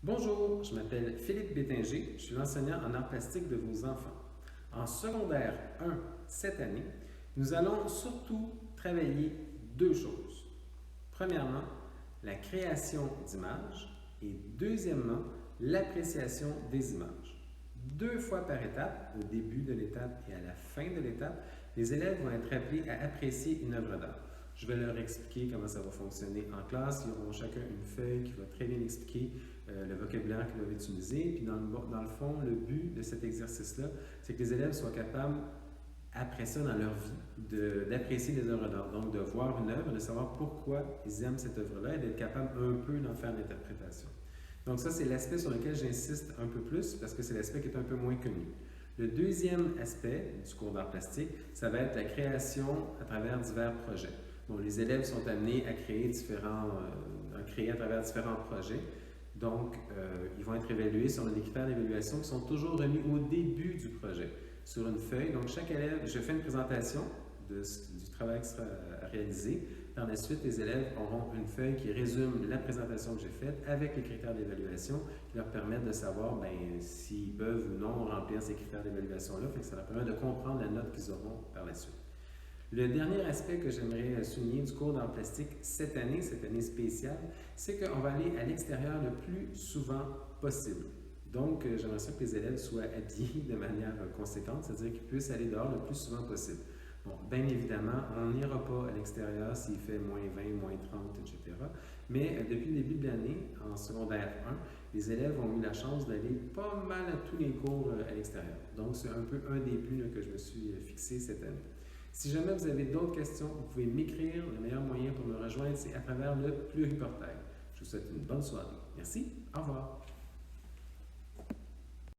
Bonjour, je m'appelle Philippe Bétinger, je suis l'enseignant en arts plastiques de vos enfants. En secondaire 1 cette année, nous allons surtout travailler deux choses. Premièrement, la création d'images et deuxièmement, l'appréciation des images. Deux fois par étape, au début de l'étape et à la fin de l'étape, les élèves vont être appelés à apprécier une œuvre d'art. Je vais leur expliquer comment ça va fonctionner en classe. Ils auront chacun une feuille qui va très bien expliquer le vocabulaire qu'ils doivent utiliser. Puis dans le fond, le but de cet exercice-là, c'est que les élèves soient capables, après ça, dans leur vie, d'apprécier les œuvres d'art. Donc, de voir une œuvre, de savoir pourquoi ils aiment cette œuvre-là et d'être capable un peu d'en faire l'interprétation. Donc ça, c'est l'aspect sur lequel j'insiste un peu plus parce que c'est l'aspect qui est un peu moins connu. Le deuxième aspect du cours d'art plastique, ça va être la création à travers divers projets. Bon, les élèves sont amenés à créer à travers différents projets. Donc, ils vont être évalués selon des critères d'évaluation qui sont toujours remis au début du projet sur une feuille. Donc, chaque élève, je fais une présentation du travail qui sera réalisé. Par la suite, les élèves auront une feuille qui résume la présentation que j'ai faite avec les critères d'évaluation qui leur permettent de savoir s'ils peuvent ou non remplir ces critères d'évaluation-là. Ça leur permet de comprendre la note qu'ils auront par la suite. Le dernier aspect que j'aimerais souligner du cours d'art plastique cette année spéciale, c'est qu'on va aller à l'extérieur le plus souvent possible. Donc, j'aimerais ça que les élèves soient habillés de manière conséquente, c'est-à-dire qu'ils puissent aller dehors le plus souvent possible. Bon, bien évidemment, on n'ira pas à l'extérieur s'il fait moins 20, moins 30, etc. Mais depuis le début de l'année, en secondaire 1, les élèves ont eu la chance d'aller pas mal à tous les cours à l'extérieur. Donc, c'est un peu un des buts que je me suis fixé cette année. Si jamais vous avez d'autres questions, vous pouvez m'écrire. Le meilleur moyen pour me rejoindre, c'est à travers le pluriportail. Je vous souhaite une bonne soirée. Merci. Au revoir.